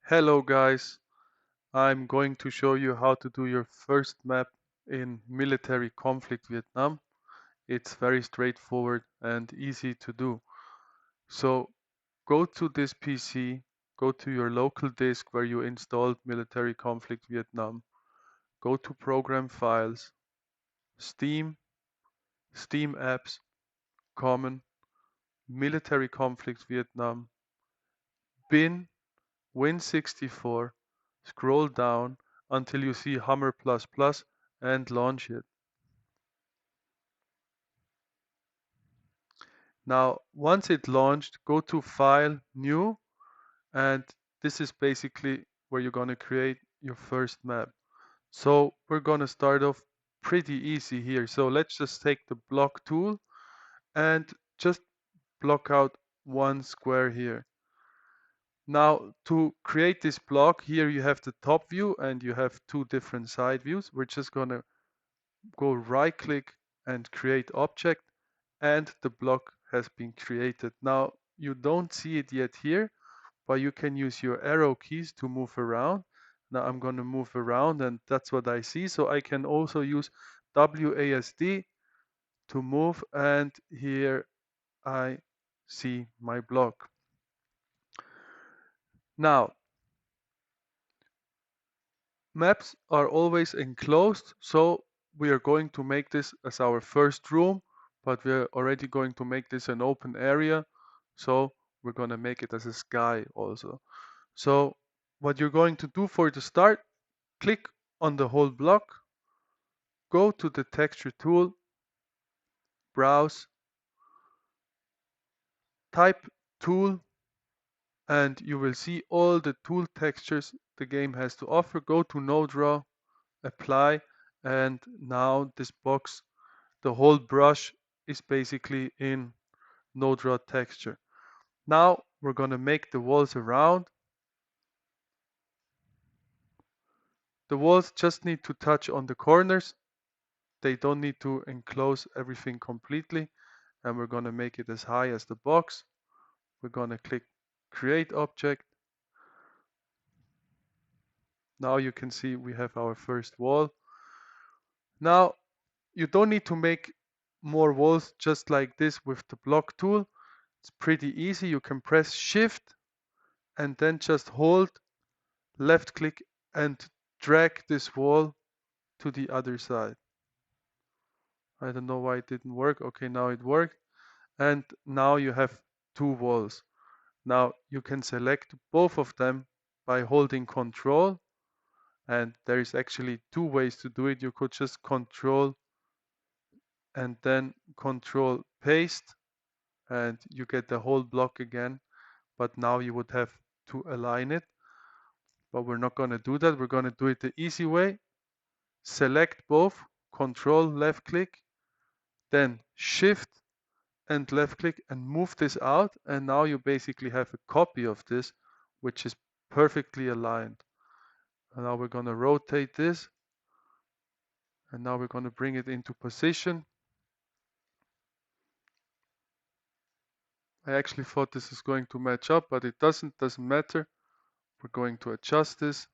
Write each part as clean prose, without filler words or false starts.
Hello guys, I'm going to show you how to do your first map in military conflict Vietnam. It's very straightforward and easy to do. So go to this PC, go to your local disk where you installed military conflict Vietnam, go to program files, Steam, Steam apps, common, military conflict Vietnam, bin, Win64, scroll down until you see Hummer++ and launch it. Now, once it launched, go to File, New, and this is basically where you're going to create your first map. So we're going to start off pretty easy here. So let's just take the block tool and just block out one square here. Now, to create this block, here you have the top view and you have two different side views. We're just going to go right click and create object, and the block has been created. Now you don't see it yet here, but you can use your arrow keys to move around. Now I'm going to move around and that's what I see. So I can also use WASD to move, and here I see my block. Now maps are always enclosed, so we are going to make this as our first room, but we're already going to make this an open area, so we're going to make it as a sky also. So what you're going to do for the start, click on the whole block, go to the texture tool, browse, type tool, and you will see all the tool textures the game has to offer. Go to no draw, apply, and now this box, the whole brush is basically in no draw texture. Now we're going to make the walls around. The walls just need to touch on the corners. They don't need to enclose everything completely. And we're going to make it as high as the box. We're going to click create object. Now you can see we have our first wall. Now you don't need to make more walls just like this with the block tool. It's pretty easy. You can press shift and then just hold left click and drag this wall to the other side. I don't know why it didn't work. Okay, now it worked. And now you have two walls. Now you can select both of them by holding Control. And there is actually two ways to do it. You could just Control and then Control paste, and you get the whole block again. But now you would have to align it. But we're not going to do that. We're going to do it the easy way. Select both, Control left click, then Shift and left click and move this out, and now you basically have a copy of this which is perfectly aligned. And now we're going to rotate this, and now we're going to bring it into position. I actually thought this is going to match up, but it doesn't matter. We're going to adjust this.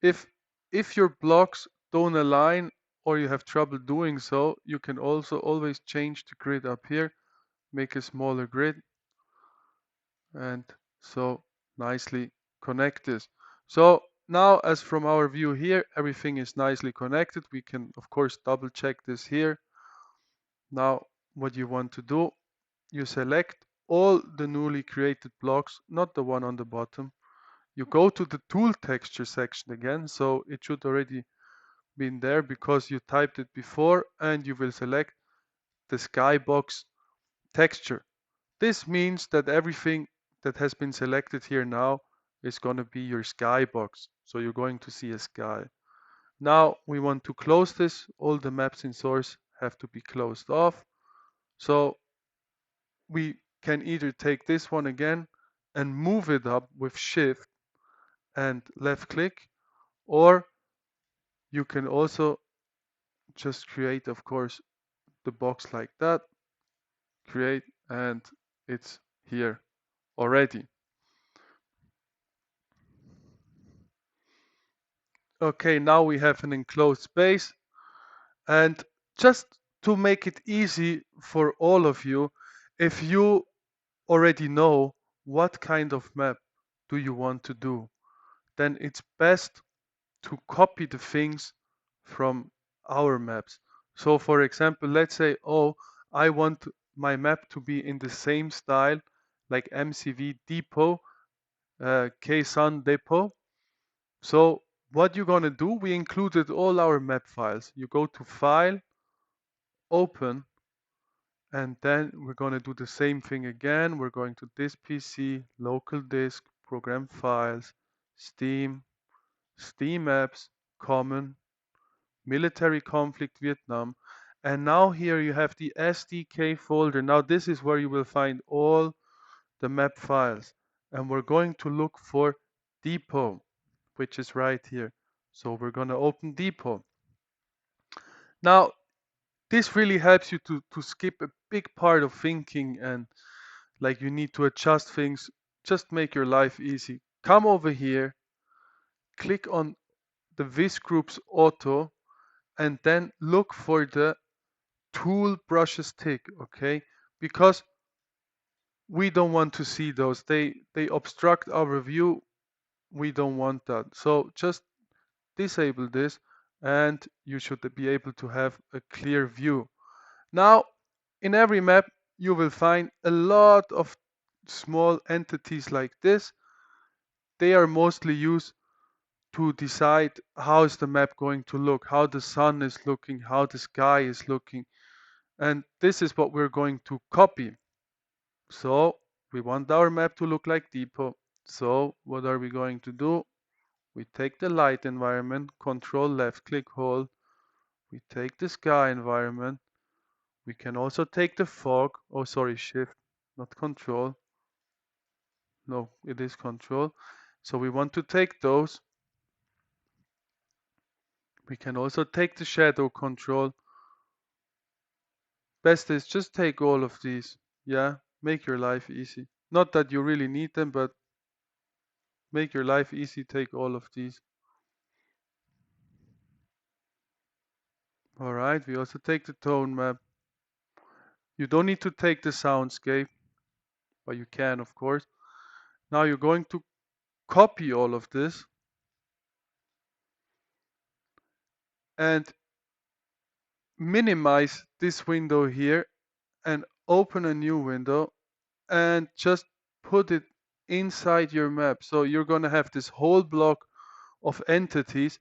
If your blocks don't align or you have trouble doing so, you can also always change the grid up here, make a smaller grid, and so nicely connect this. So now, as from our view here, everything is nicely connected. We can of course double check this here. Now what you want to do, you select all the newly created blocks, not the one on the bottom. You go to the tool texture section again, so it should already been there because you typed it before, and you will select the skybox texture. This means that everything that has been selected here now is going to be your skybox. So you're going to see a sky. Now we want to close this. All the maps in source have to be closed off. So we can either take this one again and move it up with shift and left click, or you can also just create, of course, the box like that, create, and it's here already. Okay, now we have an enclosed space. And just to make it easy for all of you, if you already know what kind of map do you want to do, then it's best to copy the things from our maps. So for example, let's say, oh, I want my map to be in the same style like MCV Depot, KSUN Depot. So what you're gonna do, we included all our map files. You go to File, Open, and then we're going to do the same thing again. We're going to this PC, local disk, program files, Steam, Steam apps, common, military conflict Vietnam. And now here you have the SDK folder. Now this is where you will find all the map files. And we're going to look for depot, which is right here. So we're going to open depot. Now this really helps you to skip a big part of thinking and like you need to adjust things. Just make your life easy. Come over here, click on the Vis Groups Auto, and then look for the tool brushes tick, okay? Because we don't want to see those. They obstruct our view. We don't want that. So just disable this and you should be able to have a clear view. Now, in every map, you will find a lot of small entities like this. They are mostly used to decide how is the map going to look, how the sun is looking, how the sky is looking. And this is what we're going to copy. So we want our map to look like depot. So what are we going to do? We take the light environment, control left click hold. We take the sky environment. We can also take the fog. Oh, sorry, shift, not control. No, it is control. So we want to take those. We can also take the shadow control. Best is just take all of these. Yeah, make your life easy. Not that you really need them, but make your life easy, take all of these. Alright, we also take the tone map. You don't need to take the soundscape, but you can, of course. Now you're going to copy all of this and minimize this window here and open a new window and just put it inside your map. So you're going to have this whole block of entities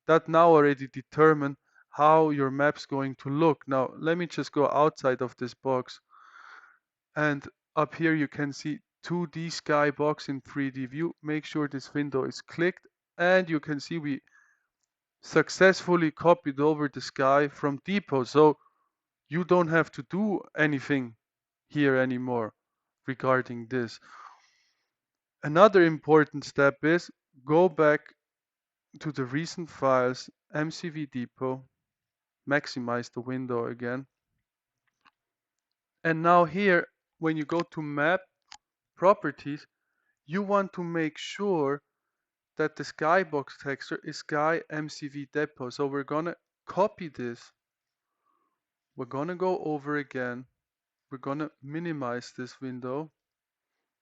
that now already determine how your map's going to look. Now, let me just go outside of this box. And up here you can see 2D skybox in 3D view. Make sure this window is clicked. And you can see we successfully copied over the sky from Depot. So you don't have to do anything here anymore regarding this. Another important step is go back to the recent files, MCV Depot, maximize the window again. And now here, when you go to map properties, you want to make sure that the skybox texture is sky MCV depot. So we're gonna copy this. We're gonna go over again. We're gonna minimize this window.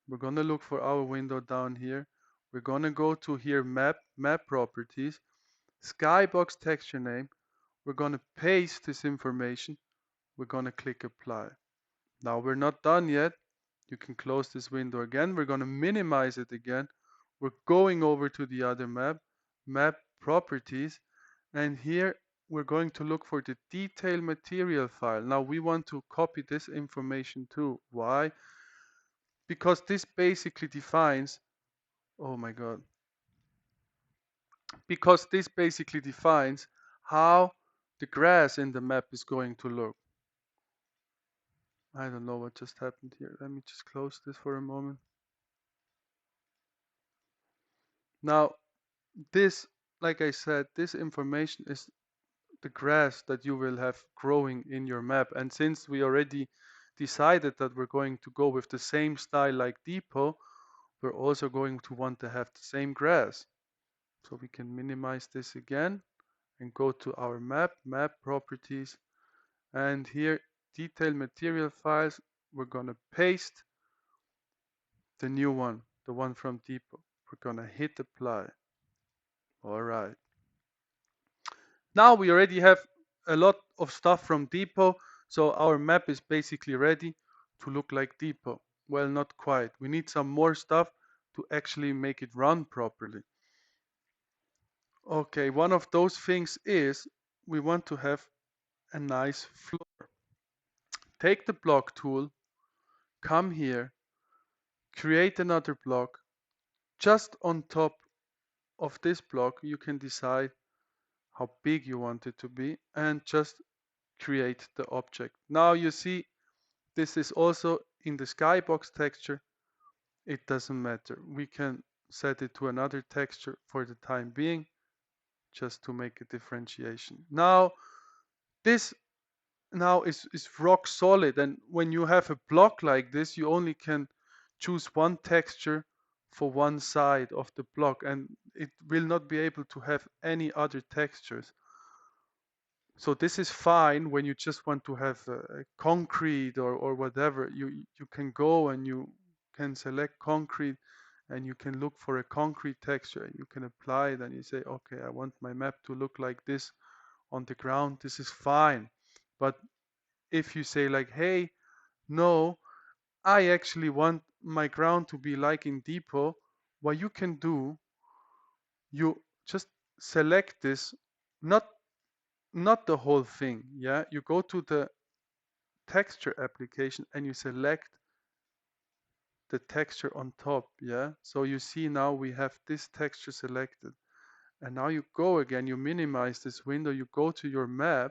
We're gonna look for our window down here. We're gonna go to here map properties, skybox texture name. We're gonna paste this information. We're gonna click apply. Now we're not done yet. You can close this window again. We're going to minimize it again. We're going over to the other map, map properties, and here we're going to look for the detail material file. Now we want to copy this information too. Why? Because this basically defines, oh my God, because this basically defines how the grass in the map is going to look. I don't know what just happened here. Let me just close this for a moment. Now, this, like I said, this information is the grass that you will have growing in your map. And since we already decided that we're going to go with the same style like Depot, we're also going to want to have the same grass. So we can minimize this again and go to our map properties, and here detail material files, we're gonna paste the new one, the one from Depot. We're gonna hit apply. All right. Now we already have a lot of stuff from Depot, so our map is basically ready to look like Depot. Well, not quite. We need some more stuff to actually make it run properly. Okay, one of those things is we want to have a nice floor. Take the block tool, come here, create another block. Just on top of this block, you can decide how big you want it to be and just create the object. Now you see this is also in the skybox texture. It doesn't matter. We can set it to another texture for the time being just to make a differentiation. Now this now is rock solid, and when you have a block like this you only can choose one texture for one side of the block and it will not be able to have any other textures. So this is fine when you just want to have a concrete or whatever. You can go and you can select concrete and you can look for a concrete texture. You can apply it and you say, okay, I want my map to look like this on the ground. This is fine. But if you say like, hey, no, I actually want my ground to be like in Depot, what you can do, you just select this, not the whole thing. Yeah, you go to the texture application and you select the texture on top. Yeah, so you see now we have this texture selected, and now you go again, you minimize this window, you go to your map,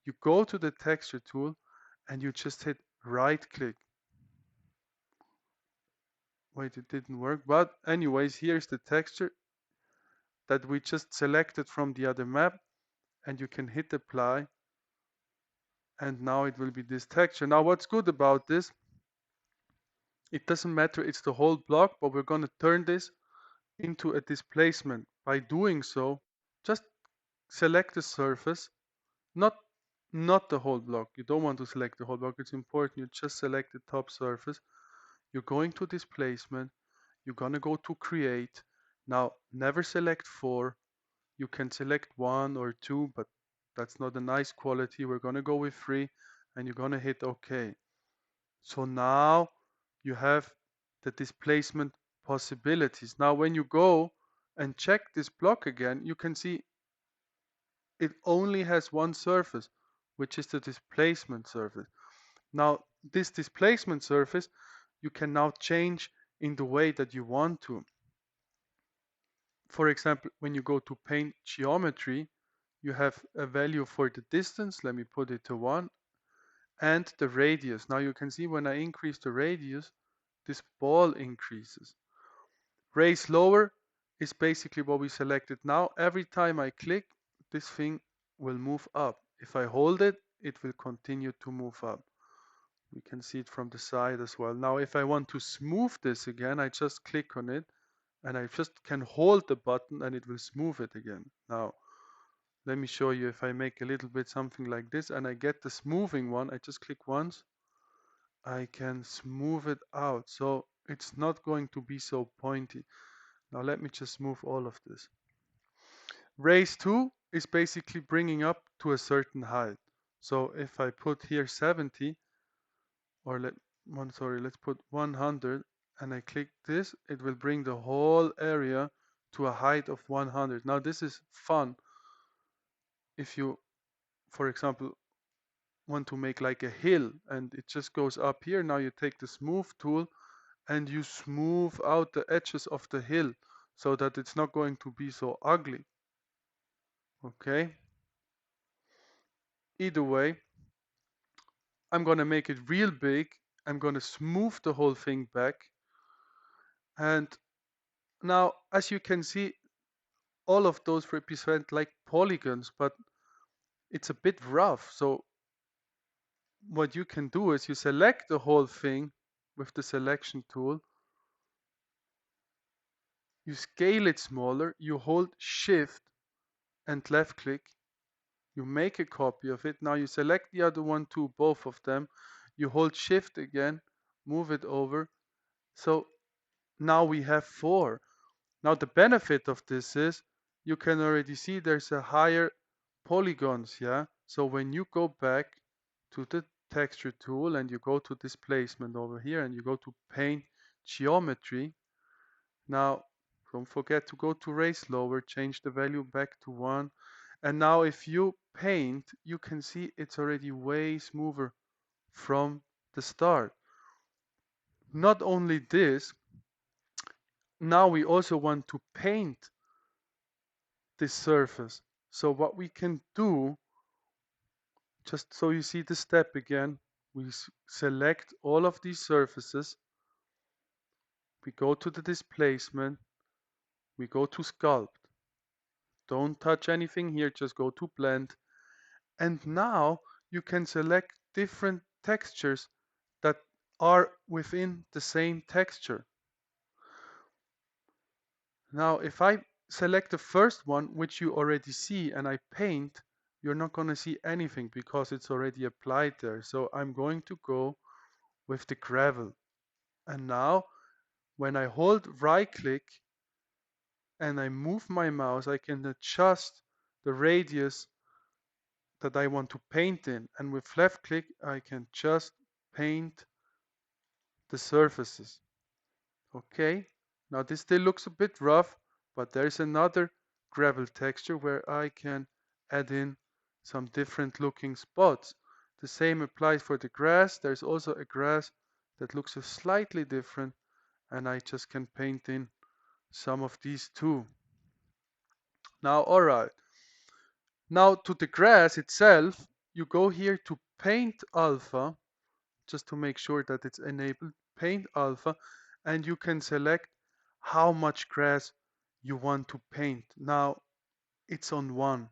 you go to the texture tool, and you just hit right click. Wait, it didn't work, but anyways, here's the texture that we just selected from the other map, and you can hit apply, and now it will be this texture. Now what's good about this, it doesn't matter, it's the whole block, but we're going to turn this into a displacement. By doing so, just select the surface, not the whole block. You don't want to select the whole block, it's important you just select the top surface. You're going to displacement, you're going to go to create. Now never select 4, you can select 1 or 2, but that's not a nice quality. We're going to go with 3, and you're going to hit OK. So now you have the displacement possibilities. Now when you go and check this block again, you can see it only has one surface, which is the displacement surface. Now this displacement surface you can now change in the way that you want to. For example, when you go to paint geometry, you have a value for the distance. Let me put it to 1, and the radius. Now you can see when I increase the radius, this ball increases. Raise lower is basically what we selected. Now every time I click, this thing will move up. If I hold it, it will continue to move up. We can see it from the side as well. Now if I want to smooth this again, I just click on it and I just can hold the button and it will smooth it again. Now let me show you. If I make a little bit something like this and I get the smoothing one, I just click once, I can smooth it out. So it's not going to be so pointy. Now let me just move all of this. Raise 2 is basically bringing up to a certain height. So if I put here 70, or let's put 100, and I click this, it will bring the whole area to a height of 100. Now this is fun. If you, for example, want to make like a hill and it just goes up here, now you take the smooth tool and you smooth out the edges of the hill so that it's not going to be so ugly. Okay, either way, I'm going to make it real big. I'm going to smooth the whole thing back, and now as you can see, all of those represent like polygons, but it's a bit rough. So what you can do is you select the whole thing with the selection tool. You scale it smaller, you hold shift and left click, you make a copy of it. Now you select the other one too, both of them. You hold shift again, move it over. So now we have 4. Now the benefit of this is you can already see there's a higher polygons, yeah? So when you go back to the texture tool and you go to displacement over here and you go to paint geometry, now don't forget to go to raise lower, change the value back to 1. And now if you paint, you can see it's already way smoother from the start. Not only this, now we also want to paint this surface. So what we can do, just so you see the step again, we select all of these surfaces, we go to the displacement, we go to sculpt. Don't touch anything here, just go to blend. And now you can select different textures that are within the same texture. Now, if I select the first one, which you already see, and I paint, you're not going to see anything because it's already applied there. So I'm going to go with the gravel. And now, when I hold right click and I move my mouse, I can adjust the radius that I want to paint in. And with left click, I can just paint the surfaces. Okay, now this still looks a bit rough, but there's another gravel texture where I can add in some different looking spots. The same applies for the grass. There's also a grass that looks slightly different, and I just can paint in some of these too. Now, all right. Now to the grass itself, you go here to paint alpha, just to make sure that it's enabled, paint alpha, and you can select how much grass you want to paint. Now it's on 1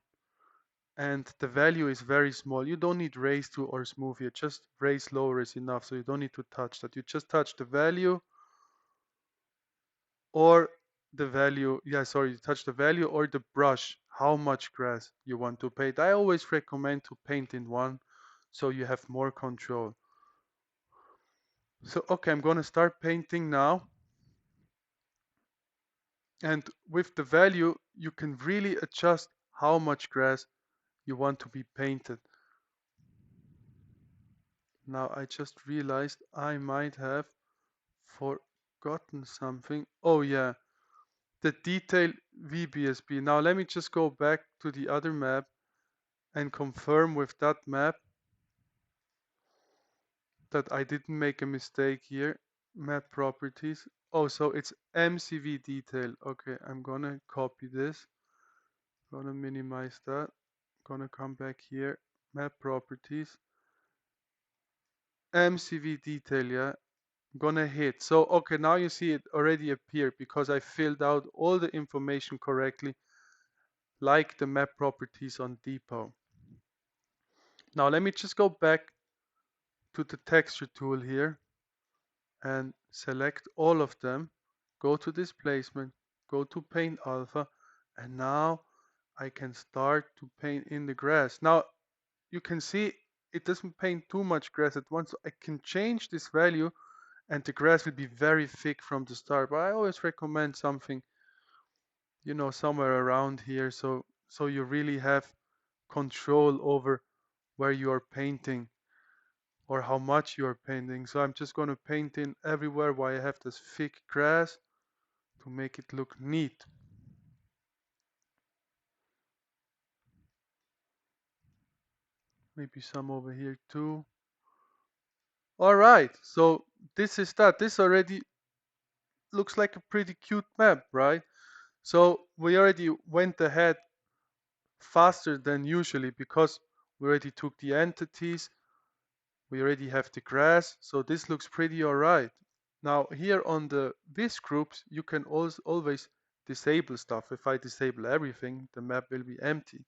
and the value is very small. You don't need raise to or smooth here, just raise lower is enough, so you don't need to touch that. You just touch the value or the value, yeah, sorry, you touch the value or the brush, how much grass you want to paint. I always recommend to paint in 1 so you have more control. So okay, I'm going to start painting now. And with the value, you can really adjust how much grass you want to be painted. Now I just realized I might have forgotten something. Oh yeah, the detail VBSB. Now let me just go back to the other map and confirm with that map that I didn't make a mistake here. Map properties. Oh, so it's MCV detail. Okay, I'm gonna copy this. Gonna minimize that. Gonna come back here. Map properties. MCV detail, yeah. Gonna hit. So, okay, now you see it already appeared because I filled out all the information correctly, like the map properties on Depot. Now let me just go back to the texture tool here and select all of them. Go to displacement, go to paint alpha, and now I can start to paint in the grass. Now you can see it doesn't paint too much grass at once. So I can change this value and the grass will be very thick from the start. But I always recommend something, somewhere around here so you really have control over where you are painting or how much you are painting. So I'm just going to paint in everywhere where I have this thick grass to make it look neat. Maybe some over here too. All right, so this is that. This already looks like a pretty cute map, right? So we already went ahead faster than usually because we already took the entities, we already have the grass, so this looks pretty alright. Now here on the this groups, you can always disable stuff. If I disable everything, the map will be empty.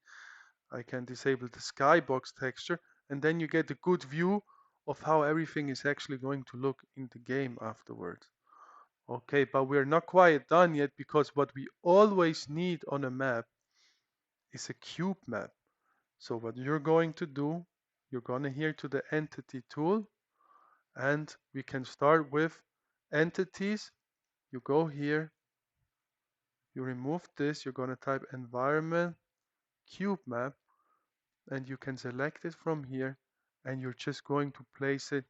I can disable the skybox texture, and then you get a good view of how everything is actually going to look in the game afterwards. Okay, but we're not quite done yet, because what we always need on a map is a cube map. So what you're going to do, you're going to here to the entity tool, and we can start with entities. You go here, you remove this, you're going to type environment cube map, and you can select it from here, and you're just going to place it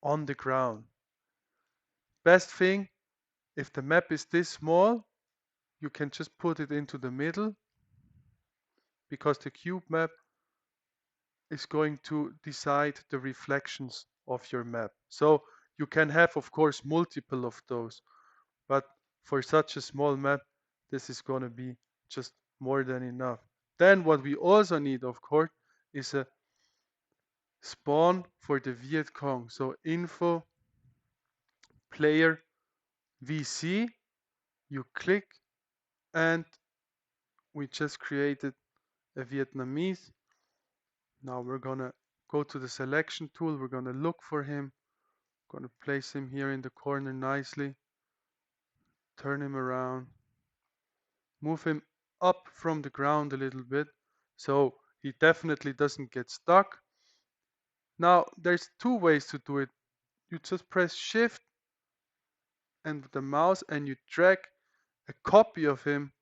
on the ground. Best thing, if the map is this small, you can just put it into the middle, because the cube map is going to decide the reflections of your map. So you can have, of course, multiple of those, but for such a small map, this is going to be just more than enough. Then what we also need, of course, is a spawn for the Viet Cong. So info player VC, you click, and we just created a Vietnamese. Now we're gonna go to the selection tool, we're gonna look for him, gonna place him here in the corner nicely, turn him around, move him up from the ground a little bit, so he definitely doesn't get stuck. Now there's two ways to do it. You just press shift and the mouse, and you drag a copy of him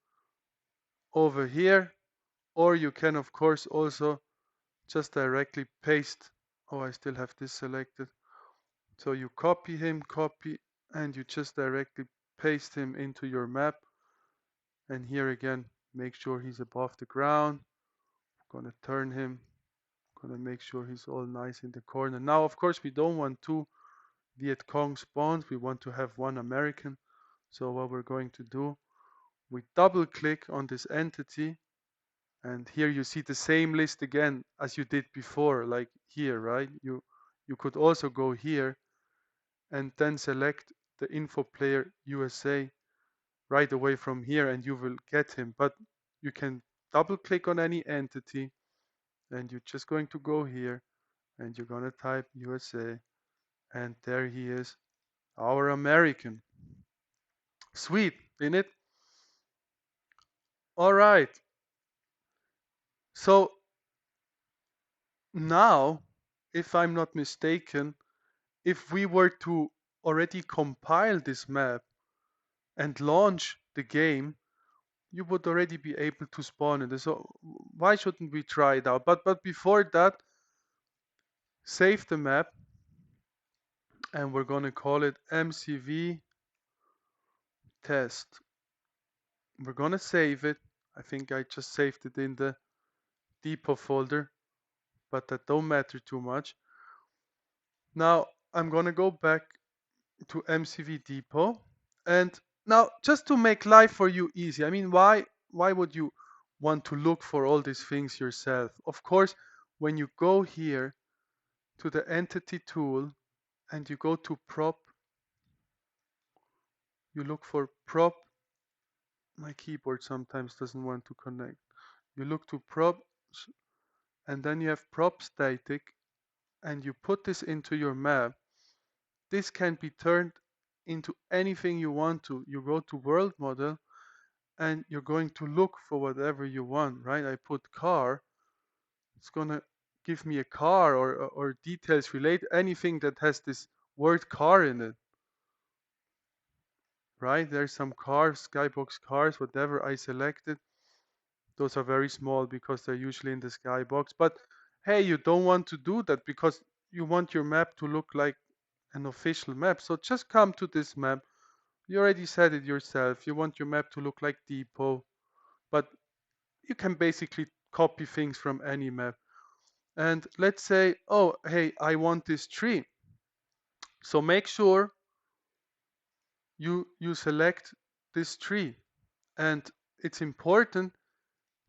over here, or you can of course also just directly paste. Oh, I still have this selected. So you copy him, copy, and you just directly paste him into your map. And here again, make sure he's above the ground. Gonna turn him, gonna make sure he's all nice in the corner. Now, of course, we don't want two Viet Cong spawns. We want to have one American. So what we're going to do, we double click on this entity, and here you see the same list again as you did before, like here, right? You could also go here and then select the info player USA right away from here, and you will get him. But you can double click on any entity, and you're just going to go here, and you're going to type USA, and there he is, our American. Sweet, isn't it? All right. So now, if I'm not mistaken, if we were to already compile this map and launch the game, you would already be able to spawn it. So why shouldn't we try it out? But before that, save the map, and we're going to call it MCV test. We're going to save it. I think I just saved it in the depot folder, but that don't matter too much. Now I'm going to go back to MCV depot, and now just to make life for you easy, I mean, why would you want to look for all these things yourself? Of course, when you go here to the entity tool and you go to prop, you look for prop. My keyboard sometimes doesn't want to connect. You look to props, and then you have prop static, and you put this into your map. This can be turned into anything you want to. You go to world model, and you're going to look for whatever you want, right? I put car, it's gonna give me a car, or details relate anything that has this word car in it, right? There's some cars, skybox cars, whatever I selected. Those are very small because they're usually in the skybox. But hey, you don't want to do that because you want your map to look like an official map. So just come to this map. You already said it yourself. You want your map to look like Depot, but you can basically copy things from any map. And let's say, oh, hey, I want this tree. So make sure you select this tree. And it's important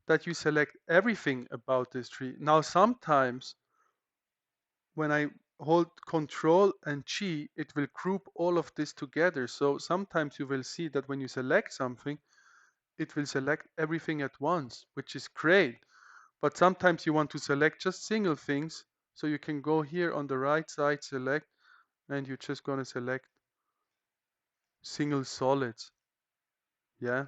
that you select everything about this tree. Now, sometimes when I hold Control and G, it will group all of this together. So sometimes you will see that when you select something, it will select everything at once, which is great. But sometimes you want to select just single things. So you can go here on the right side, select, and you're just going to select single solids. Yeah.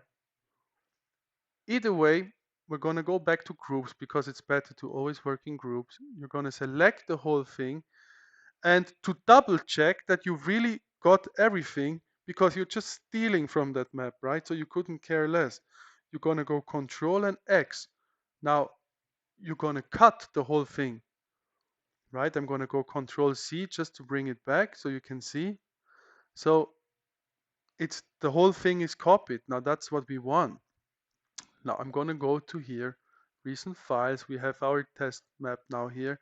Either way, we're going to go back to groups because it's better to always work in groups. You're going to select the whole thing, and to double check that you really got everything, because you're just stealing from that map, right? So you couldn't care less. You're going to go Control and X. Now you're going to cut the whole thing, right? I'm going to go Control C just to bring it back so you can see. So it's the whole thing is copied. Now that's what we want. Now I'm going to go to here, recent files. We have our test map now here.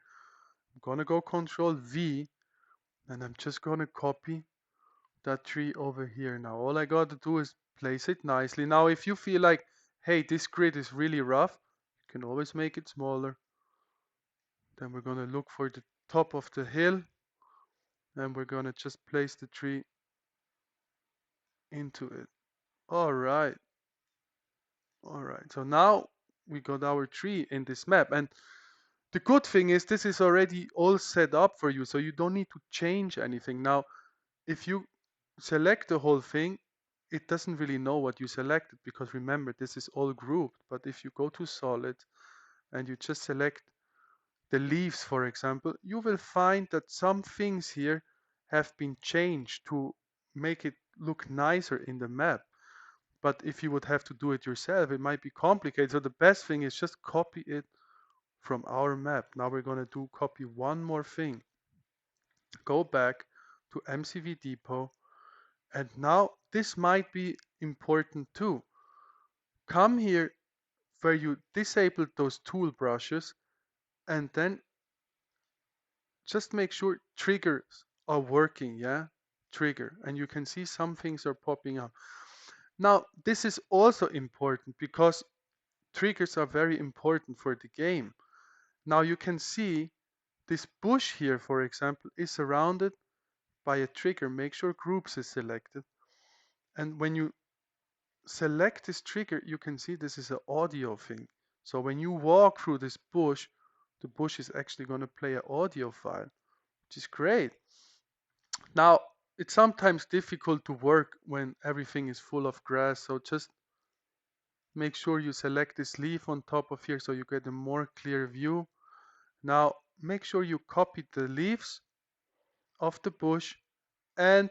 I'm going to go Control V, and I'm just going to copy that tree over here. Now all I got to do is place it nicely. Now if you feel like, hey, this grid is really rough, you can always make it smaller. Then we're going to look for the top of the hill, and we're going to just place the tree into it. All right. All right. So now we got our tree in this map. And the good thing is this is already all set up for you, so you don't need to change anything. Now, if you select the whole thing, it doesn't really know what you selected, because remember, this is all grouped. But if you go to solid and you just select the leaves, for example, you will find that some things here have been changed to make it look nicer in the map. But if you would have to do it yourself, it might be complicated. So the best thing is just copy it from our map. Now we're going to copy one more thing. Go back to MCV Depot. And now this might be important too. Come here where you disabled those tool brushes, and then just make sure triggers are working. Yeah, trigger. And you can see some things are popping up. Now this is also important because triggers are very important for the game. Now you can see this bush here, for example, is surrounded by a trigger. Make sure groups is selected. And when you select this trigger, you can see this is an audio thing. So when you walk through this bush, the bush is actually going to play an audio file, which is great. Now, it's sometimes difficult to work when everything is full of grass. So just make sure you select this leaf on top of here so you get a more clear view. Now, make sure you copy the leaves of the bush and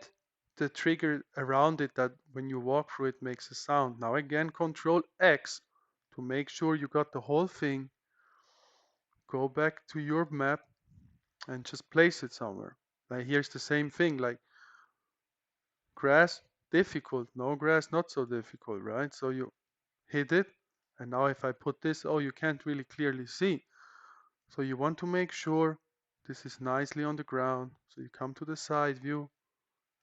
the trigger around it, that when you walk through it makes a sound. Now again, Control X to make sure you got the whole thing. Go back to your map and just place it somewhere. Now here's the same thing, like grass, difficult, no grass, not so difficult, right? So you hit it, and now if I put this, oh, you can't really clearly see. So you want to make sure this is nicely on the ground. So you come to the side view,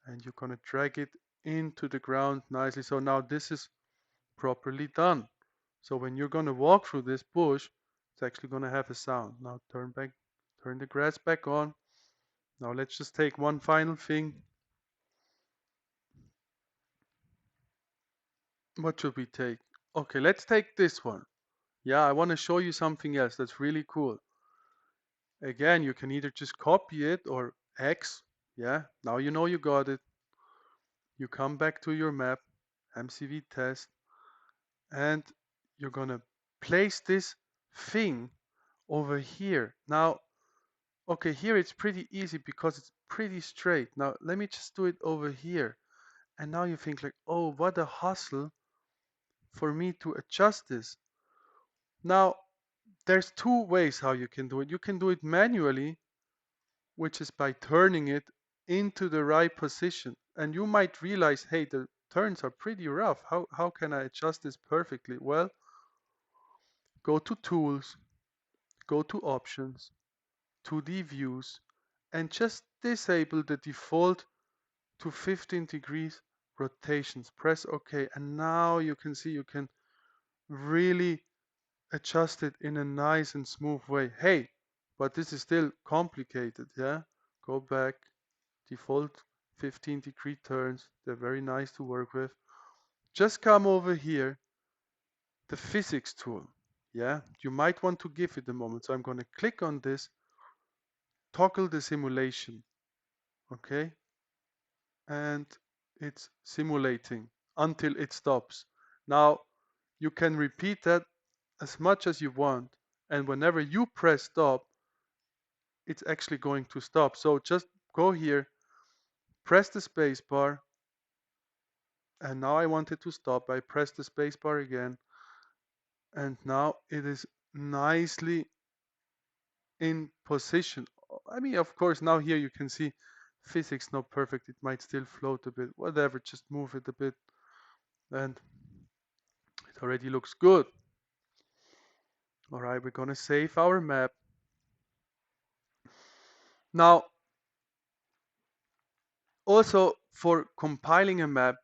and you're going to drag it into the ground nicely. So now this is properly done. So when you're going to walk through this bush, it's actually going to have a sound. Now turn the grass back on. Now let's just take one final thing. What should we take? Okay, let's take this one. Yeah, I want to show you something else that's really cool. Again, you can either just copy it or X. Yeah, now you know you got it. You come back to your map, MCV test, and you're gonna place this thing over here. Now, okay, here it's pretty easy because it's pretty straight. Now, let me just do it over here. And now you think like, oh, what a hustle for me to adjust this. Now, there's two ways how you can do it. You can do it manually, which is by turning it into the right position. And you might realize, hey, the turns are pretty rough. How can I adjust this perfectly? Well, go to Tools, go to Options, 2D Views, and just disable the default to 15 degrees rotations. Press OK, and now you can see you can really adjust it in a nice and smooth way. Hey, but this is still complicated, yeah? Go back, default 15-degree turns. They're very nice to work with. Just come over here, the physics tool, yeah? You might want to give it a moment. So I'm going to click on this, toggle the simulation, okay? And it's simulating until it stops. Now you can repeat that as much as you want, and whenever you press stop, it's actually going to stop. So just go here, press the space bar, and now I want it to stop. I press the space bar again, and now it is nicely in position. I mean, of course, now here you can see physics not perfect. It might still float a bit. Whatever, just move it a bit, and it already looks good. All right, we're gonna save our map. Now, also for compiling a map,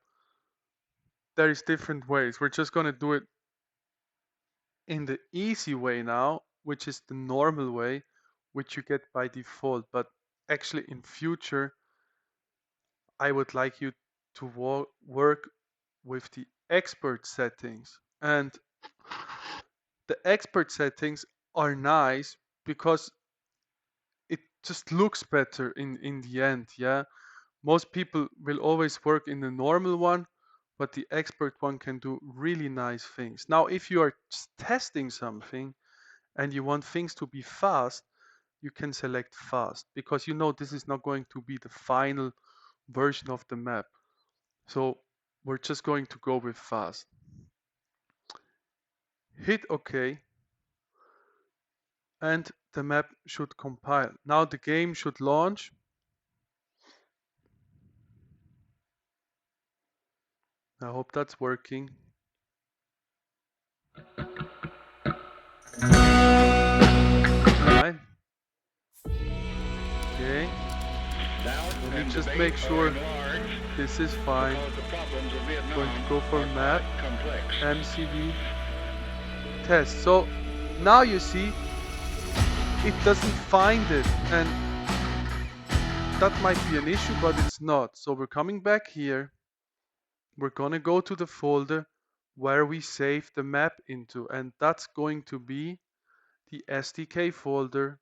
there is different ways. We're just gonna do it in the easy way now, which is the normal way, which you get by default. But actually in future, I would like you to work with the expert settings. And the expert settings are nice because it just looks better in the end, yeah. Most people will always work in the normal one, but the expert one can do really nice things. Now, if you are just testing something and you want things to be fast, you can select fast because you know this is not going to be the final version of the map. So we're just going to go with fast. Hit OK, and the map should compile. Now the game should launch. I hope that's working. Alright. Okay. Let me just make sure this is fine. I'm going to go for map, MCV, test. So now you see it doesn't find it, and that might be an issue, but it's not. So we're coming back here. We're gonna go to the folder where we save the map into, and that's going to be the SDK folder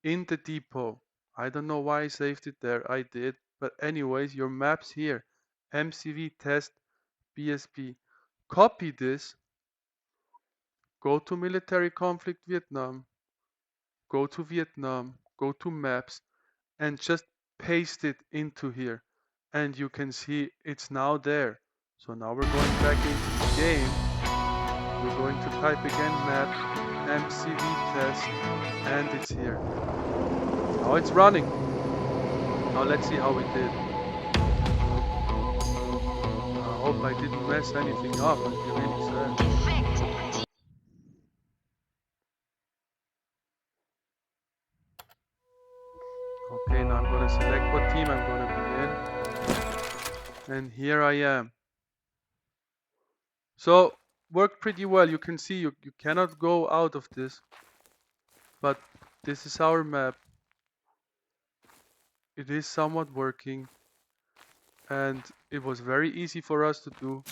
in the depot. I don't know why I saved it there. I did. But anyways, your map's here. MCV test BSP. Copy this. Go to military conflict Vietnam. Go to Vietnam. Go to maps. And just paste it into here. And you can see it's now there. So now we're going back into the game. We're going to type again map MCV test. And it's here. Now it's running. Now let's see how we did. I hope I didn't mess anything up. I'd be really sad. Okay, now I'm gonna select what team I'm gonna be in. And here I am. So, worked pretty well. You can see you cannot go out of this. But this is our map. It is somewhat working. And it was very easy for us to do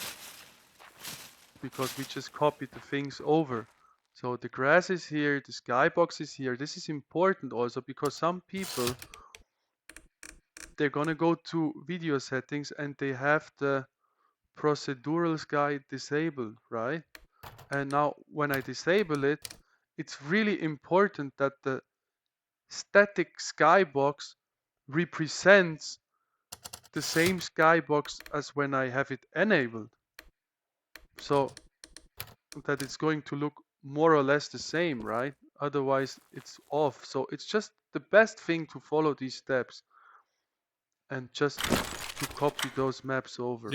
because we just copied the things over. So the grass is here, the skybox is here. This is important also because some people, they're gonna go to video settings and they have the procedural sky disabled, right? And now when I disable it, it's really important that the static skybox represents the same skybox as when I have it enabled. So that it's going to look more or less the same, right? Otherwise it's off. So it's just the best thing to follow these steps and just to copy those maps over.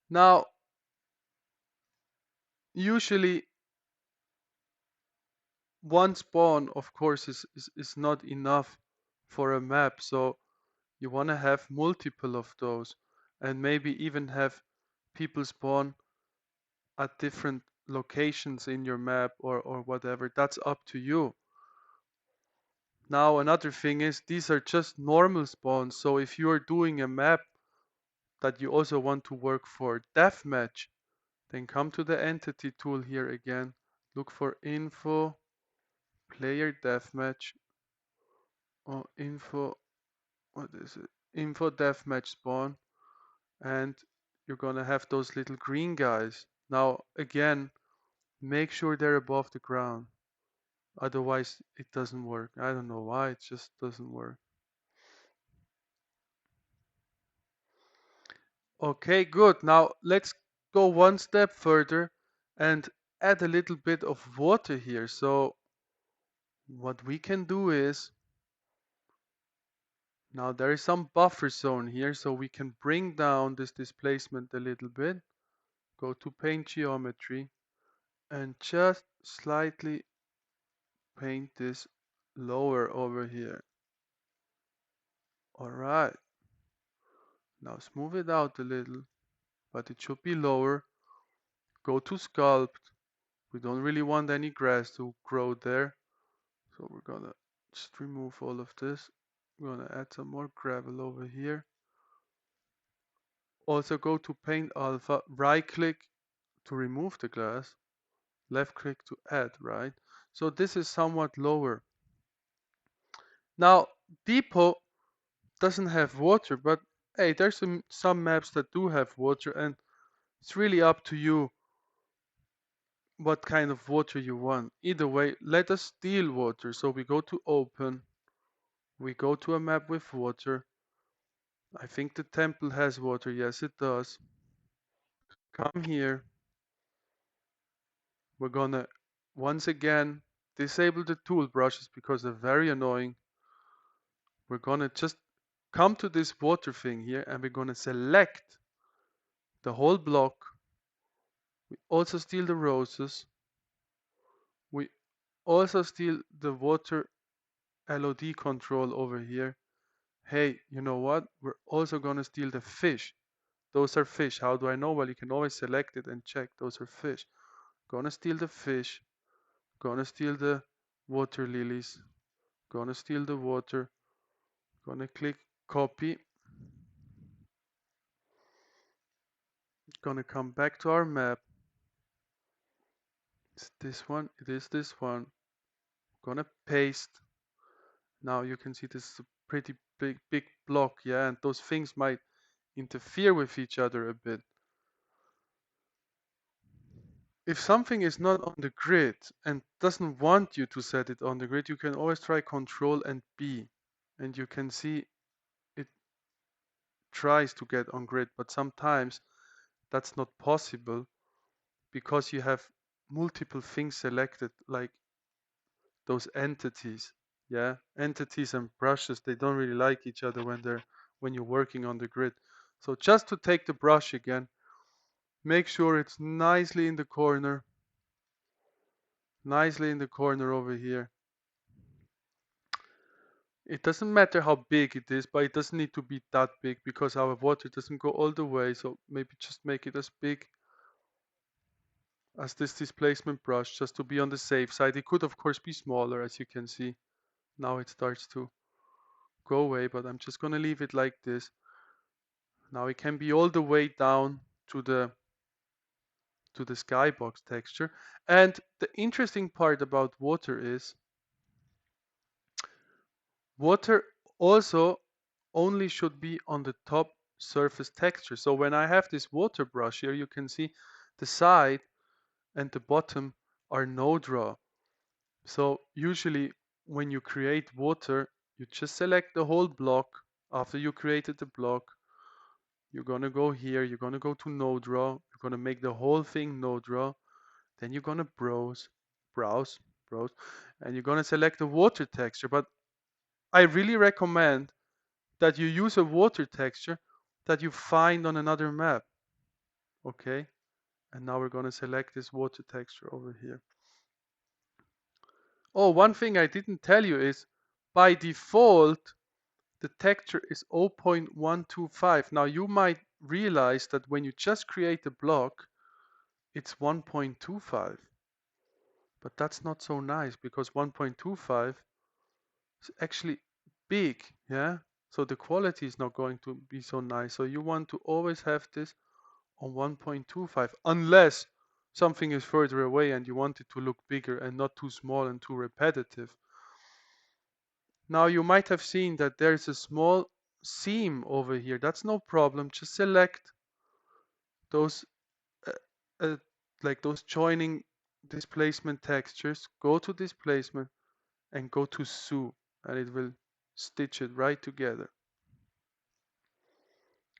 Now, usually one spawn, of course, is not enough for a map. So you want to have multiple of those and maybe even have people spawn at different locations in your map or whatever. That's up to you. Now another thing is these are just normal spawns. So if you are doing a map that you also want to work for deathmatch, then come to the entity tool here again. Look for info, player deathmatch, or info what is it? Info deathmatch spawn, and you're gonna have those little green guys. Now again, make sure they're above the ground. Otherwise, it doesn't work. I don't know why, it just doesn't work. Okay, good. Now let's go one step further and add a little bit of water here. So what we can do is, now there is some buffer zone here, so we can bring down this displacement a little bit. Go to paint geometry and just slightly paint this lower over here. Alright, now smooth it out a little, but it should be lower. Go to sculpt. We don't really want any grass to grow there, so we're gonna just remove all of this. We're gonna add some more gravel over here. Also go to paint alpha, right click to remove the glass, left click to add, right? So this is somewhat lower. Now depot doesn't have water, but hey, there's some maps that do have water, and it's really up to you what kind of water you want. Either way, let us steal water. So we go to open, we go to a map with water. I think the temple has water. Yes, it does. Come here. We're gonna once again disable the tool brushes because they're very annoying. We're gonna just come to this water thing here and we're gonna select the whole block. We also steal the roses. We also steal the water LOD control over here. Hey, you know what? We're also gonna steal the fish. Those are fish. How do I know? Well, you can always select it and check. Those are fish. Gonna steal the fish. Gonna steal the water lilies. Gonna steal the water. Gonna click copy. Gonna come back to our map. It's this one. It is this one. Gonna paste. Now you can see this is a pretty big block, yeah, and those things might interfere with each other a bit. If something is not on the grid and doesn't want you to set it on the grid, you can always try Control and B, and you can see it tries to get on grid, but sometimes that's not possible because you have multiple things selected, like those entities. Yeah, entities and brushes, they don't really like each other when you're working on the grid. So just to take the brush again, make sure it's nicely in the corner over here. It doesn't matter how big it is, but it doesn't need to be that big because our water doesn't go all the way. So maybe just make it as big as this displacement brush, just to be on the safe side. It could of course be smaller, as you can see. Now it starts to go away, but I'm just gonna leave it like this. Now it can be all the way down to the skybox texture. And the interesting part about water is water also only should be on the top surface texture. So when I have this water brush here, you can see the side and the bottom are no draw. So usually when you create water, you just select the whole block. After you created the block, you're gonna go here, you're gonna go to no draw, you're gonna make the whole thing no draw, then you're gonna browse, and you're gonna select the water texture. But I really recommend that you use a water texture that you find on another map. Okay, and now we're gonna select this water texture over here. Oh, one thing I didn't tell you is by default the texture is 0.125. Now you might realize that when you just create a block, it's 1.25. But that's not so nice because 1.25 is actually big, yeah? So the quality is not going to be so nice. So you want to always have this on 1.25 unless something is further away and you want it to look bigger and not too small and too repetitive. Now you might have seen that there is a small seam over here. That's no problem. Just select those uh, uh, like those joining displacement textures. Go to displacement and go to sew, and it will stitch it right together.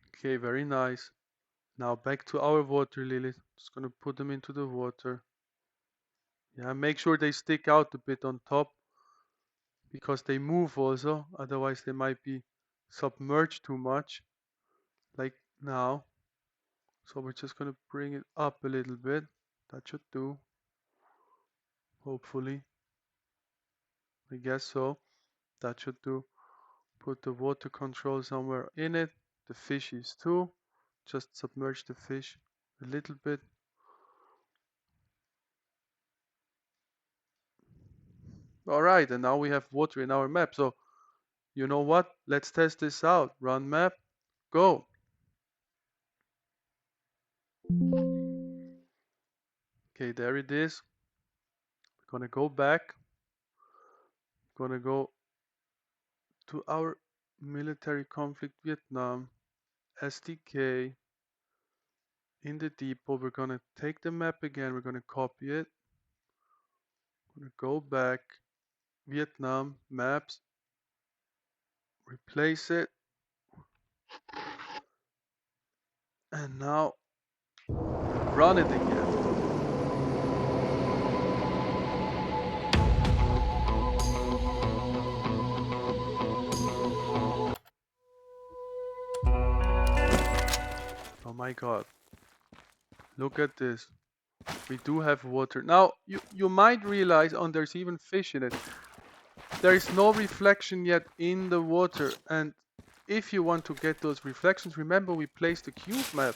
Okay, very nice. Now back to our water lilies. Just gonna put them into the water. Yeah, make sure they stick out a bit on top because they move also. Otherwise they might be submerged too much, like now. So we're just gonna bring it up a little bit. That should do, hopefully. I guess so. That should do. Put the water control somewhere in it. The fishies too. Just submerge the fish a little bit. Alright, and now we have water in our map. So you know what? Let's test this out. Run map, go. Okay, there it is. We're gonna go back. Gonna go to our military conflict Vietnam SDK in the depot. We're gonna take the map again. We're gonna copy it. Gonna go back, Vietnam maps, replace it, and now run it again. Oh my god, look at this. We do have water. Now you might realize, oh, there's even fish in it. There is no reflection yet in the water, and if you want to get those reflections, remember we placed the cube map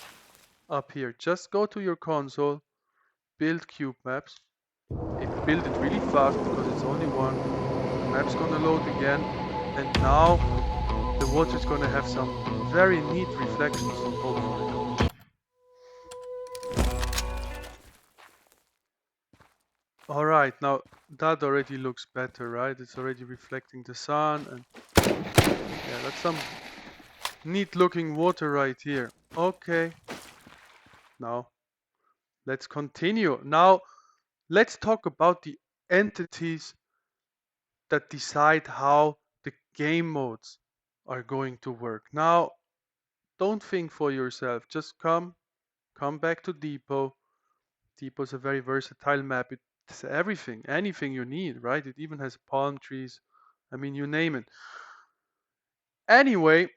up here. Just go to your console, build cube maps. It built it really fast because it's only one. The map's gonna load again, and now the water's gonna have some very neat reflections, hopefully. Alright, now that already looks better, right? It's already reflecting the sun, and yeah, that's some neat looking water right here. Okay, now let's continue. Now let's talk about the entities that decide how the game modes are going to work. Now, don't think for yourself. Just come back to Depot. Depot is a very versatile map. It's everything, anything you need, right? It even has palm trees. I mean, you name it. Anyway,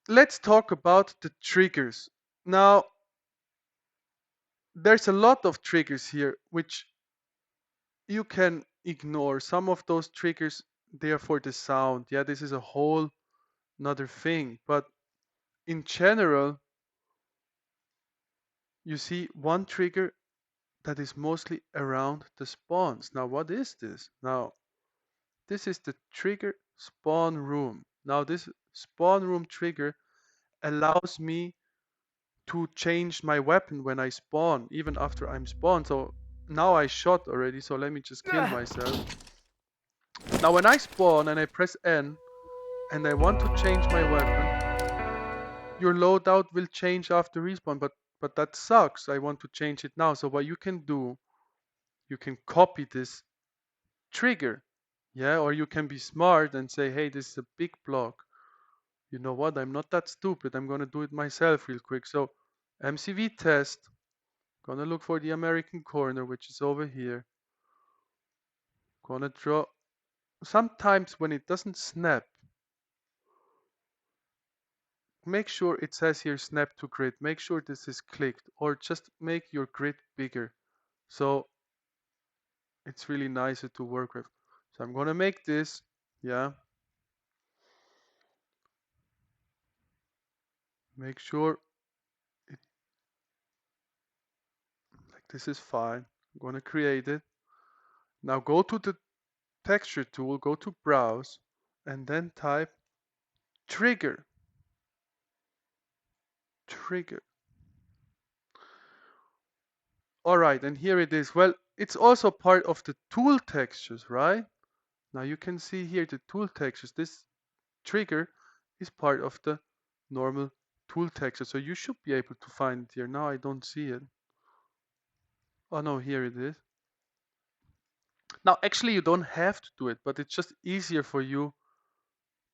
let's talk about the triggers. Now, there's a lot of triggers here which you can ignore. Some of those triggers, they are for the sound. Yeah, this is a whole another thing. But in general, you see one trigger that is mostly around the spawns. Now, what is this? Now, this is the trigger spawn room. Now, this spawn room trigger allows me to change my weapon when I spawn, even after I'm spawned. So now I shot already, so let me just kill myself. Now, when I spawn and I press N and I want to change my weapon, your loadout will change after respawn, but that sucks. I want to change it now. So what you can do, you can copy this trigger, yeah, or you can be smart and say, hey, this is a big block. You know what? I'm not that stupid. I'm gonna do it myself real quick. So MCV test, gonna look for the American corner, which is over here. Gonna draw. Sometimes when it doesn't snap, make sure it says here snap to grid. Make sure this is clicked, or just make your grid bigger. So it's really nicer to work with. So I'm gonna make this, yeah. Make sure it, like this is fine. I'm gonna create it. Now go to the texture tool, go to browse, and then type trigger. Trigger. Alright, and here it is. Well, it's also part of the tool textures, right? Now you can see here the tool textures. This trigger is part of the normal tool texture. So you should be able to find it here. Now I don't see it. Oh no, here it is. Now actually you don't have to do it, but it's just easier for you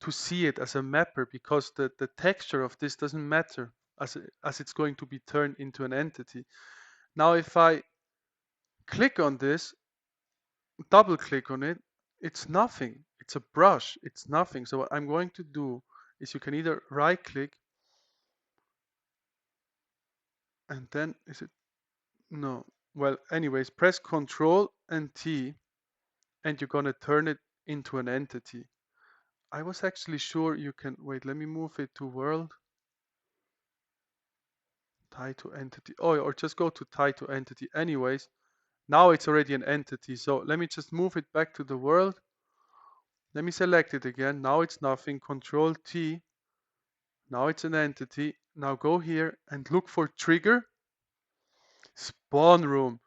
to see it as a mapper because the texture of this doesn't matter as it's going to be turned into an entity. Now if I click on this, double click on it, it's nothing. It's a brush. It's nothing. So what I'm going to do is you can either right click and then is it no. Well, anyways, press Control and T and you're gonna turn it into an entity. I was actually sure you can wait, let me move it to world. Tie to entity. Oh, or just go to tie to entity. Anyways, now it's already an entity. So let me just move it back to the world. Let me select it again. Now it's nothing. Control T. Now it's an entity. Now go here and look for trigger. Spawn room.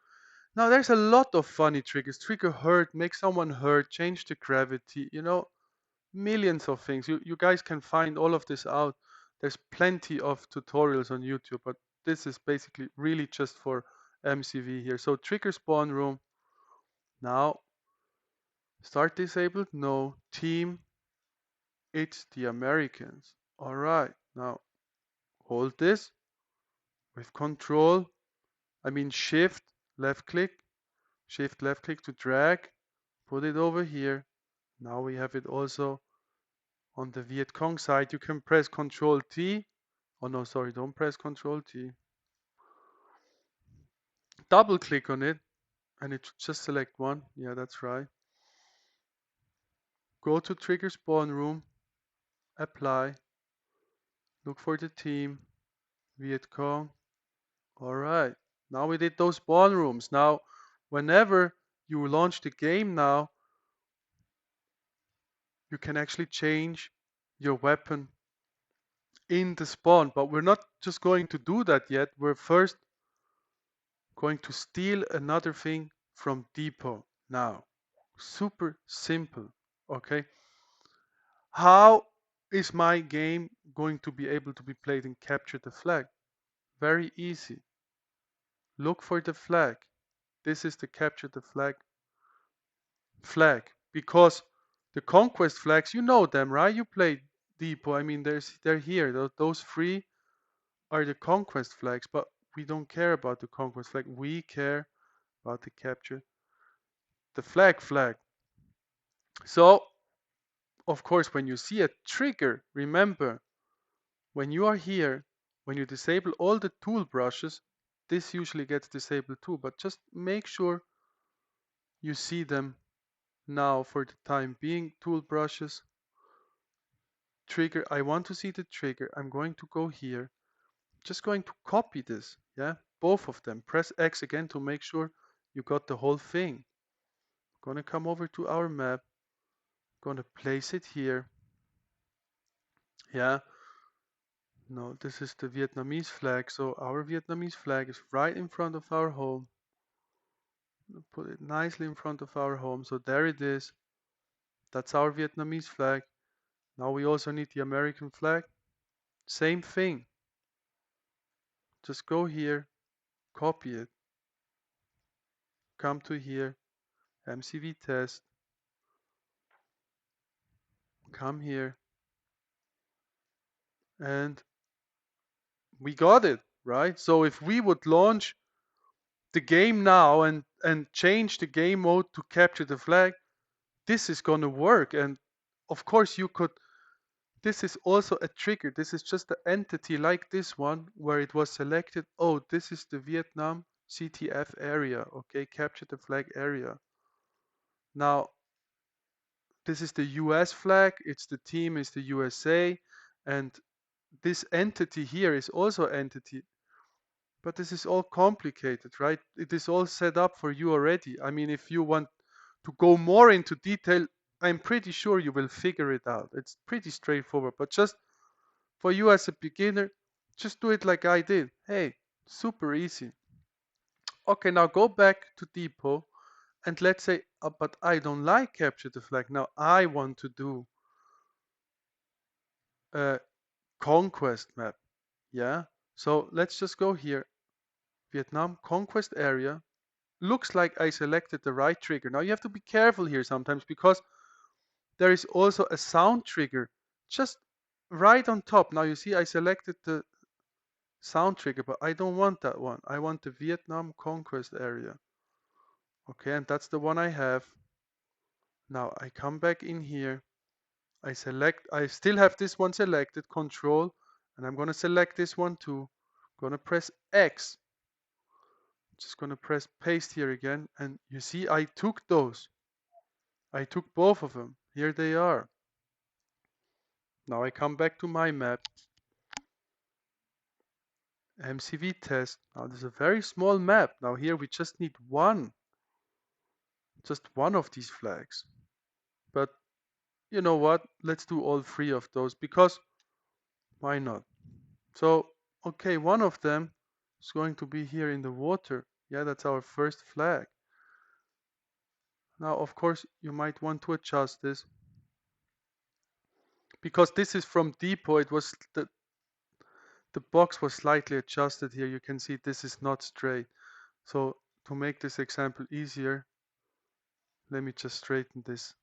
Now there's a lot of funny triggers. Trigger hurt, make someone hurt, change the gravity, millions of things. You guys can find all of this out. There's plenty of tutorials on YouTube, but this is basically really just for MCV here. So trigger spawn room. Now start disabled. No. Team. It's the Americans. All right. Now hold this with control. I mean shift left click. Shift left click to drag. Put it over here. Now we have it also on the Viet Cong side. You can press Control T. Oh no, sorry, don't press Control T. Double click on it and it just select one. Yeah, that's right. Go to trigger spawn room, apply, look for the team, Viet Cong. All right. Now we did those spawn rooms. Now, whenever you launch the game now, you can actually change your weapon in the spawn, but we're not just going to do that yet. We're first going to steal another thing from depot now. Super simple. Okay. How is my game going to be able to be played in capture the flag? Very easy. Look for the flag. This is the capture the flag because the conquest flags, you know them, right? You played depot. I mean, they're here. Those three are the conquest flags, but we don't care about the conquest flag. We care about the capture the flag. So, of course, when you see a trigger, remember, when you are here, when you disable all the tool brushes, this usually gets disabled too, but just make sure you see them now for the time being. Tool brushes, trigger, I want to see the trigger. I'm going to go here, just going to copy this, yeah, both of them. Press X again to make sure you got the whole thing. Gonna come over to our map, gonna place it here, yeah. No, this is the Vietnamese flag, so our Vietnamese flag is right in front of our home. Put it nicely in front of our home, so there it is. That's our Vietnamese flag. Now we also need the American flag. Same thing. Just go here, copy it, come to here, MCV test, come here, and we got it, right? So if we would launch the game now and change the game mode to capture the flag, this is gonna work. And of course you could, this is also a trigger. This is just an entity like this one where it was selected. Oh, this is the Vietnam CTF area. Okay, capture the flag area. Now, this is the US flag. It's the team is the USA. And this entity here is also entity. But this is all complicated, right? It is all set up for you already. I mean, if you want to go more into detail, I'm pretty sure you will figure it out. It's pretty straightforward. But just for you as a beginner, just do it like I did. Hey, super easy. Okay, now go back to depot and let's say, but I don't like capture the flag. Now I want to do a conquest map. Yeah. So let's just go here. Vietnam conquest area. Looks like I selected the right trigger. Now you have to be careful here sometimes because there is also a sound trigger just right on top. Now you see I selected the sound trigger, but I don't want that one. I want the Vietnam conquest area. Okay, and that's the one I have. Now I come back in here. I still have this one selected, control, and I'm gonna select this one too. I'm gonna press X. Just gonna press paste here again, and you see I took those. I took both of them. Here they are. Now I come back to my map. MCV test. Now this is a very small map. Now here we just need just one of these flags. But you know what? Let's do all three of those because why not? So, okay, one of them is going to be here in the water. Yeah, that's our first flag. Now, of course, you might want to adjust this because this is from depot. It was the box was slightly adjusted here. You can see this is not straight. So to make this example easier, let me just straighten this.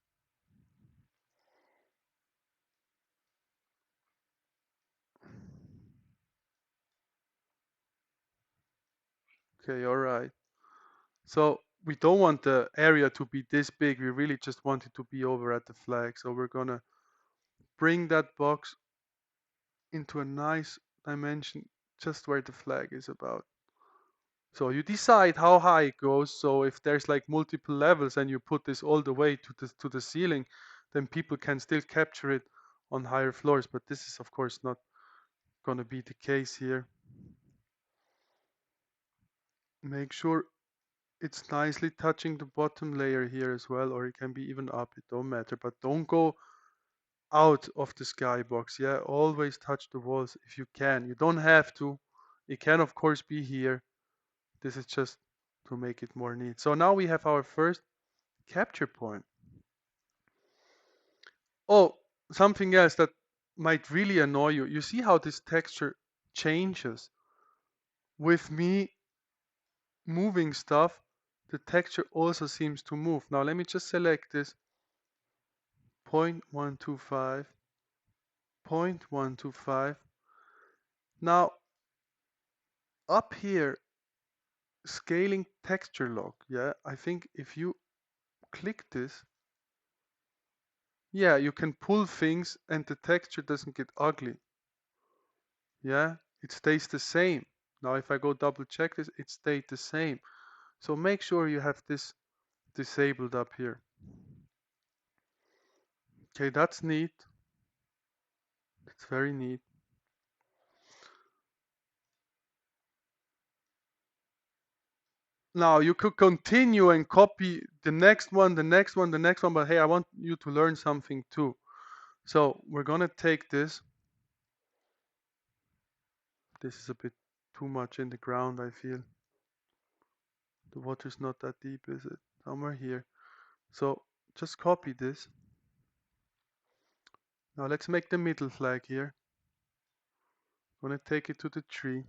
Okay, all right. So we don't want the area to be this big. We really just want it to be over at the flag. So we're gonna bring that box into a nice dimension just where the flag is about. So you decide how high it goes. So if there's like multiple levels and you put this all the way to the ceiling, then people can still capture it on higher floors. But this is of course not gonna be the case here. Make sure it's nicely touching the bottom layer here as well, or it can be even up, it don't matter. But don't go out of the skybox. Yeah, always touch the walls if you can. You don't have to. It can of course be here. This is just to make it more neat. So now we have our first capture point. Oh, something else that might really annoy you. You see how this texture changes with me moving stuff. The texture also seems to move. Now let me just select this 0.125, 0.125. Now up here, scaling texture lock. Yeah, I think if you click this, yeah, you can pull things and the texture doesn't get ugly. Yeah, it stays the same. Now if I go double check this, it stayed the same. So make sure you have this disabled up here. Okay, that's neat. It's very neat. Now you could continue and copy the next one, the next one, the next one, but hey, I want you to learn something too. So we're gonna take this. This is a bit too much in the ground, I feel. The water's not that deep, is it? Somewhere here. So just copy this. Now let's make the middle flag here. I'm gonna take it to the tree.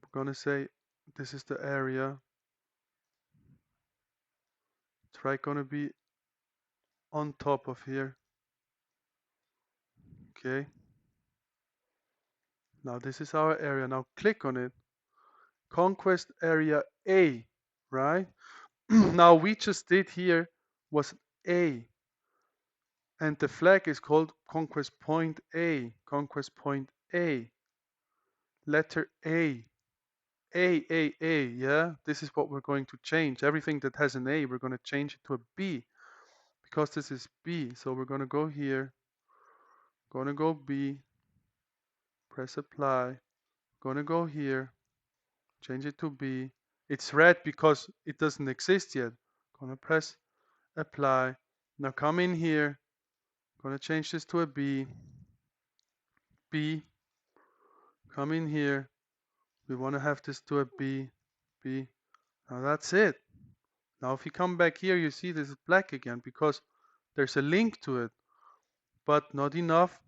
We're gonna say this is the area. It's right gonna be on top of here. Okay. Now this is our area. Now click on it. Conquest area A, right? Now we just did here was A. And the flag is called Conquest Point A. Conquest Point A. Letter A. A, yeah? This is what we're going to change. Everything that has an A, we're going to change it to a B. Because this is B. So we're going to go here. Going to go B. Press apply. Going to go here. Change it to B. It's red because it doesn't exist yet. Going to press apply. Now come in here. Going to change this to a B. B. Come in here. We want to have this to a B. B. Now that's it. Now if you come back here, you see this is black again because there's a link to it. But not enough.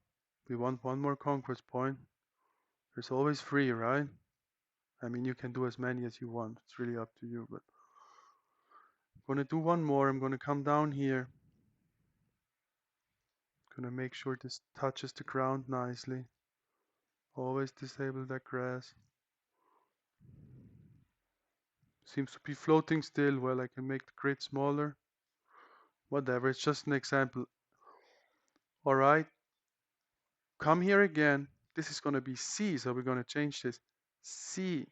We want one more conquest point. There's always free, right? I mean, you can do as many as you want. It's really up to you, but I'm gonna do one more. I'm gonna come down here. Gonna make sure this touches the ground nicely. Always disable that grass. Seems to be floating still. Well, I can make the grid smaller. Whatever, it's just an example. Alright, come here again. This is gonna be C, so we're gonna change this. C,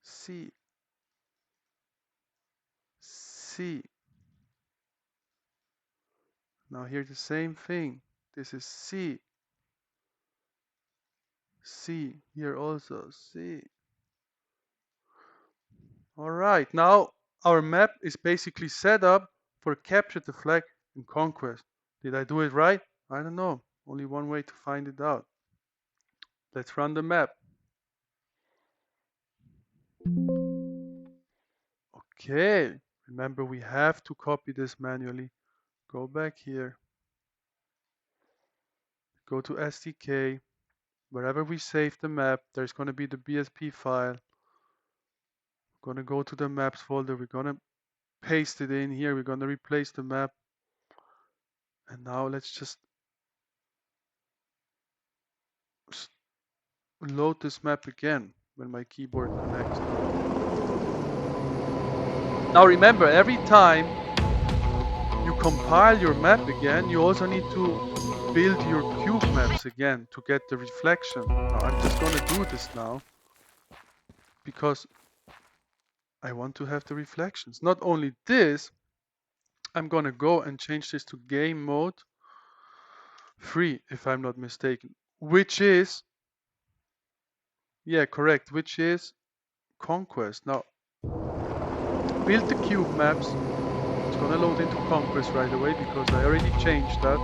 C, C. Now here the same thing. This is C, C. Here also C. Alright, now our map is basically set up for capture the flag and conquest. Did I do it right? I don't know. Only one way to find it out. Let's run the map. Okay, remember we have to copy this manually. Go back here. Go to SDK. Wherever we save the map, there's going to be the BSP file. We're going to go to the maps folder. We're going to paste it in here. We're going to replace the map. And now let's just load this map again when my keyboard connects. Now remember, every time you compile your map again, you also need to build your cube maps again to get the reflection. Now, I'm just going to do this now because I want to have the reflections. Not only this, I'm going to go and change this to game mode 3, if I'm not mistaken, which is, yeah, correct, which is conquest. Now, build the cube maps. It's going to load into conquest right away because I already changed that.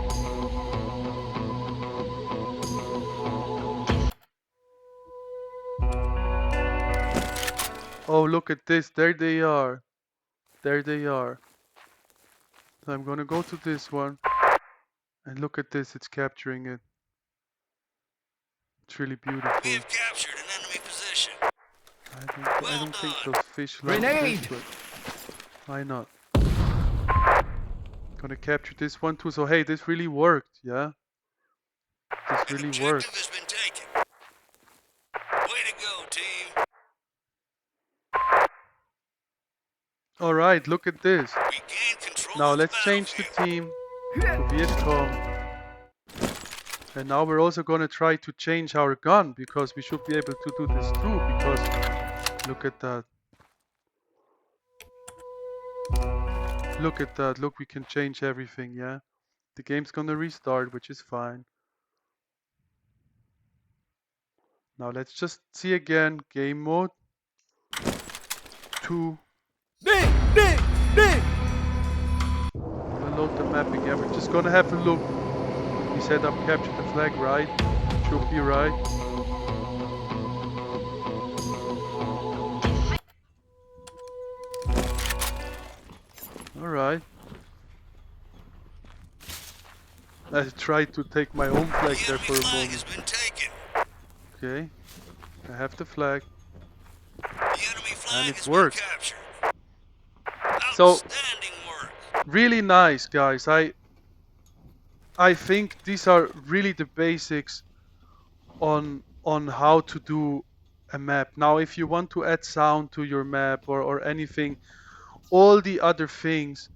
Oh, look at this. There they are. There they are. So I'm going to go to this one. And look at this. It's capturing it. It's really beautiful. We have captured an enemy position. I don't think those fish like this, but why not? Gonna capture this one too. So hey, this really worked, yeah? This really worked. Objective has been taken. Way to go, team. Alright, look at this. We gained control Now of the let's change the battlefield. team to Viet Cong. And now we're also gonna try to change our gun because we should be able to do this too, because look at that. Look at that. Look, we can change everything, yeah? The game's gonna restart, which is fine. Now let's just see again. Game mode 2. Gonna load the map again. We're just gonna have a look. We set up capture the flag, right? Should be right. Alright. I tried to take my own flag there for a moment. Okay. I have the flag. And it worked. So, really nice, guys. I think these are really the basics on how to do a map. Now, if you want to add sound to your map or anything, all the other things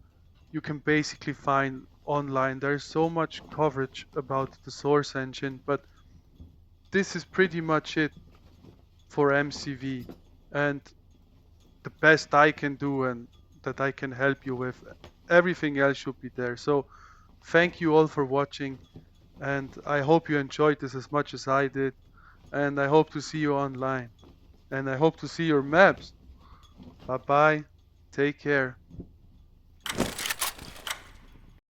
you can basically find online. There's so much coverage about the Source engine, but this is pretty much it for MCV. And the best I can do and that I can help you with. Everything else should be there. So thank you all for watching, and I hope you enjoyed this as much as I did, and I hope to see you online, and I hope to see your maps. Bye bye, take care.